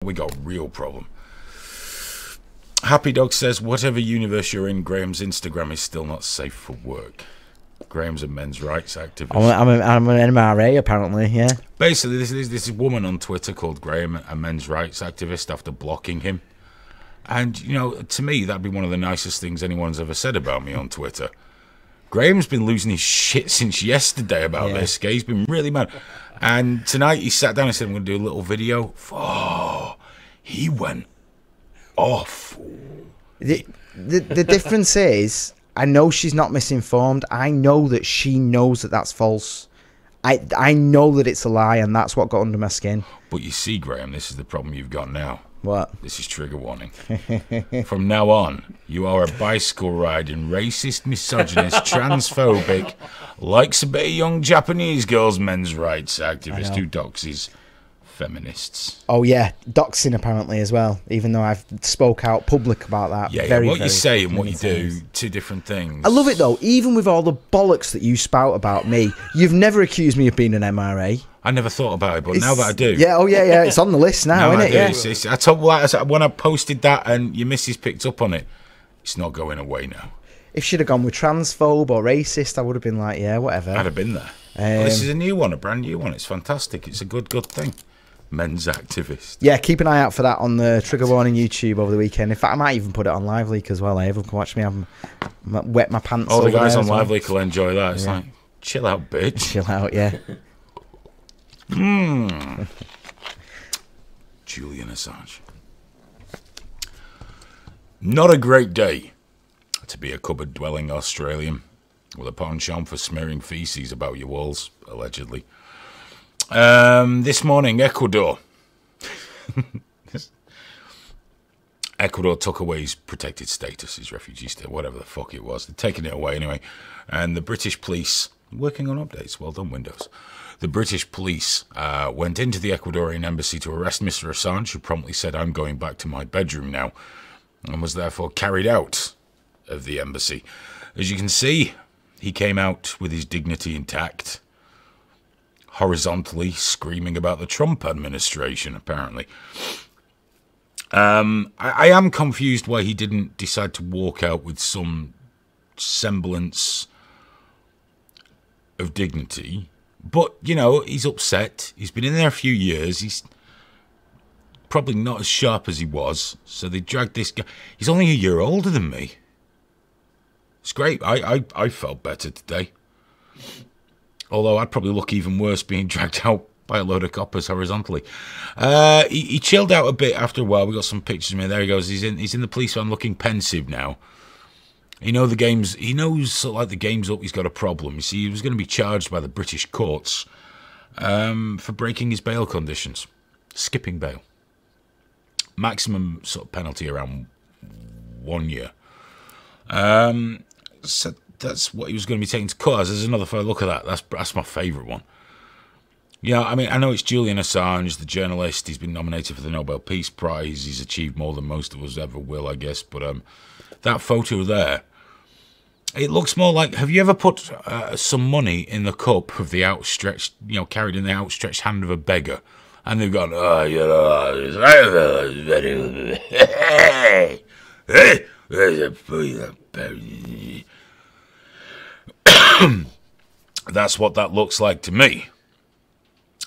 We got a real problem. Happy Dog says, whatever universe you're in, Graham's Instagram is still not safe for work. Graham's a men's rights activist. I'm an MRA, apparently, yeah. Basically, this is woman on Twitter called Graham, a men's rights activist, after blocking him. And, you know, to me, that'd be one of the nicest things anyone's ever said about me on Twitter. Graham's been losing his shit since yesterday about this. He's been really mad. And tonight he sat down and said, I'm going to do a little video. Oh, he went off. The difference is, I know she's not misinformed. I know that she knows that that's false. I know that it's a lie, and that's what got under my skin. But you see, Graham, this is the problem you've got now. What? This is trigger warning. From now on, you are a bicycle riding, racist, misogynist, transphobic, likes a bit of young Japanese girls, men's rights activist who doxes feminists. Oh yeah, doxing apparently as well. Even though I've spoke out public about that. Yeah, what you say and what you do, two different things. I love it though. Even with all the bollocks that you spout about me, you've never accused me of being an MRA. I never thought about it, but now that I do. Yeah, yeah, it's on the list now, isn't it? Yeah. I told when I posted that and your missus picked up on it, it's not going away now. If she'd have gone with transphobe or racist, I would have been like, yeah, whatever. I'd have been there. Well, this is a new one, a brand new one. It's fantastic. It's a good thing. Men's activist. Yeah, keep an eye out for that on the Trigger Warning YouTube over the weekend. In fact, I might even put it on Live Leak as well. Everyone can watch me wet my pants. All the guys on Live Leak will enjoy that. It's like, chill out, bitch. Chill out, yeah. Julian Assange. Not a great day to be a cupboard-dwelling Australian with a penchant for smearing feces about your walls, allegedly. This morning, Ecuador. Ecuador took away his protected status, his refugee status, whatever the fuck it was. They'd taken it away anyway. And the British police, working on updates, well done, Windows. The British police went into the Ecuadorian embassy to arrest Mr. Assange, who promptly said, I'm going back to my bedroom now, and was therefore carried out of the embassy. As you can see, he came out with his dignity intact, horizontally screaming about the Trump administration, apparently. I am confused why he didn't decide to walk out with some semblance of dignity. But, you know, he's upset. He's been in there a few years. He's probably not as sharp as he was. So they dragged this guy. He's only a year older than me. It's great. I felt better today. Although I'd probably look even worse being dragged out by a load of coppers horizontally. He chilled out a bit after a while. We got some pictures of him. There he goes. He's in the police van looking pensive now. He knows sort of like the game's up. He's got a problem. You see, he was going to be charged by the British courts for breaking his bail conditions, skipping bail. Maximum sort of penalty around 1 year. So that's what he was going to be taken to court as. There's another photo. Look at that. That's my favourite one. Yeah, I mean, I know it's Julian Assange, the journalist. He's been nominated for the Nobel Peace Prize. He's achieved more than most of us ever will, I guess. But that photo there, it looks more like, have you ever put some money in the cup of the outstretched, carried in the outstretched hand of a beggar? And they've gone, that's what that looks like to me.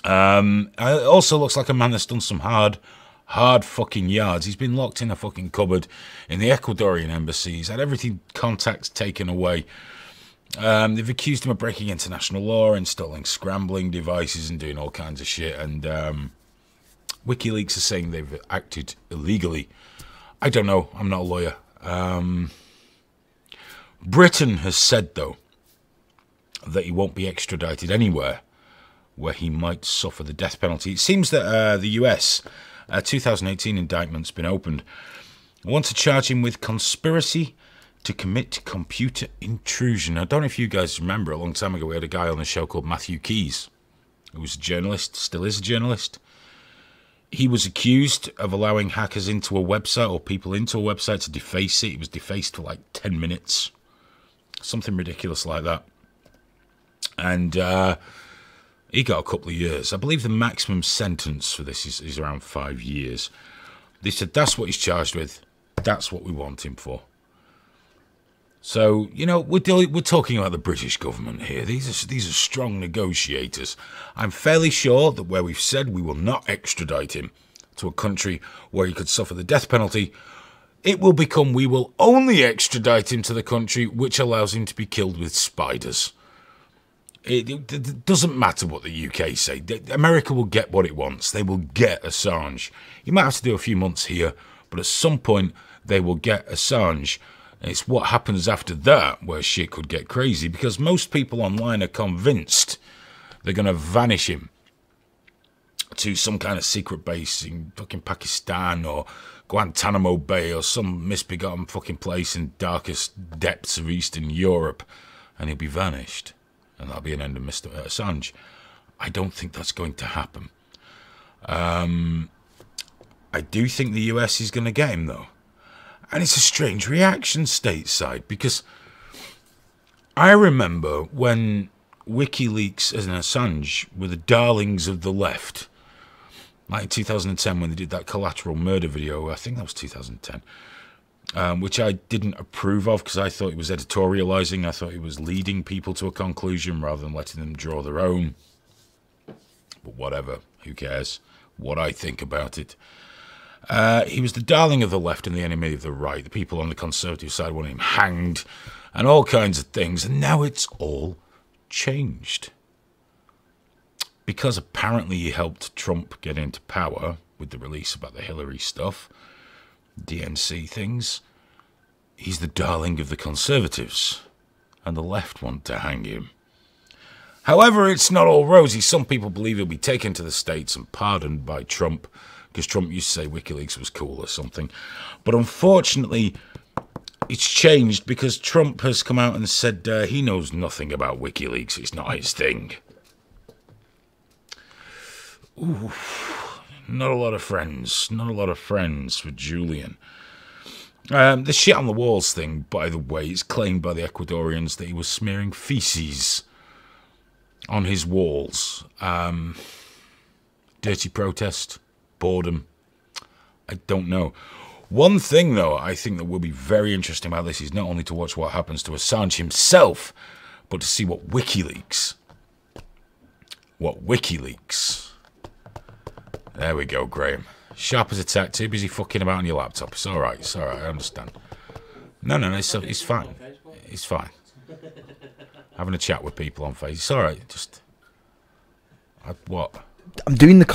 It also looks like a man that's done some hard fucking yards. He's been locked in a fucking cupboard in the Ecuadorian embassy. He's had everything contacts taken away. They've accused him of breaking international law, installing scrambling devices and doing all kinds of shit. And WikiLeaks is saying they've acted illegally. I don't know. I'm not a lawyer. Britain has said, though, that he won't be extradited anywhere where he might suffer the death penalty. It seems that the US, 2018 indictment's been opened. I want to charge him with conspiracy to commit computer intrusion. I don't know if you guys remember, a long time ago we had a guy on the show called Matthew Keys, who was a journalist, still is a journalist. He was accused of allowing hackers into a website or people into a website to deface it. It was defaced for like 10 minutes. Something ridiculous like that. And He got a couple of years. I believe the maximum sentence for this is around 5 years. They said that's what he's charged with. That's what we want him for. So, you know, we're talking about the British government here. These are strong negotiators. I'm fairly sure that where we've said we will not extradite him to a country where he could suffer the death penalty, it will become we will only extradite him to the country which allows him to be killed with spiders. It doesn't matter what the UK say. America will get what it wants. They will get Assange. You might have to do a few months here, but at some point they will get Assange. It's what happens after that where shit could get crazy, because most people online are convinced they're going to vanish him to some kind of secret base in fucking Pakistan or Guantanamo Bay or some misbegotten fucking place in darkest depths of Eastern Europe, and he'll be vanished. And that'll be an end of Mr. Assange. I don't think that's going to happen. I do think the US is going to get him, though. And it's a strange reaction stateside, because I remember when WikiLeaks and Assange were the darlings of the left, like in 2010 when they did that collateral murder video. I think that was 2010, which I didn't approve of because I thought it was editorializing. I thought it was leading people to a conclusion rather than letting them draw their own. But whatever, who cares what I think about it. He was the darling of the left and the enemy of the right. The people on the Conservative side wanted him hanged and all kinds of things. And now it's all changed. Because apparently he helped Trump get into power with the release about the Hillary stuff, DNC things, he's the darling of the Conservatives. And the left want to hang him. However, it's not all rosy. Some people believe he'll be taken to the States and pardoned by Trump, because Trump used to say WikiLeaks was cool or something. But unfortunately, it's changed because Trump has come out and said he knows nothing about WikiLeaks. It's not his thing. Ooh, not a lot of friends. Not a lot of friends for Julian. The shit on the walls thing, by the way, is claimed by the Ecuadorians that he was smearing feces on his walls. Dirty protest. Boredom. I don't know. One thing, though, I think that will be very interesting about this is not only to watch what happens to Assange himself, but to see what WikiLeaks. There we go, Graham. Sharp as a tack, too busy fucking about on your laptop. It's alright, I understand. No, it's fine. It's fine. Having a chat with people on Facebook. It's alright, just... What? I'm doing the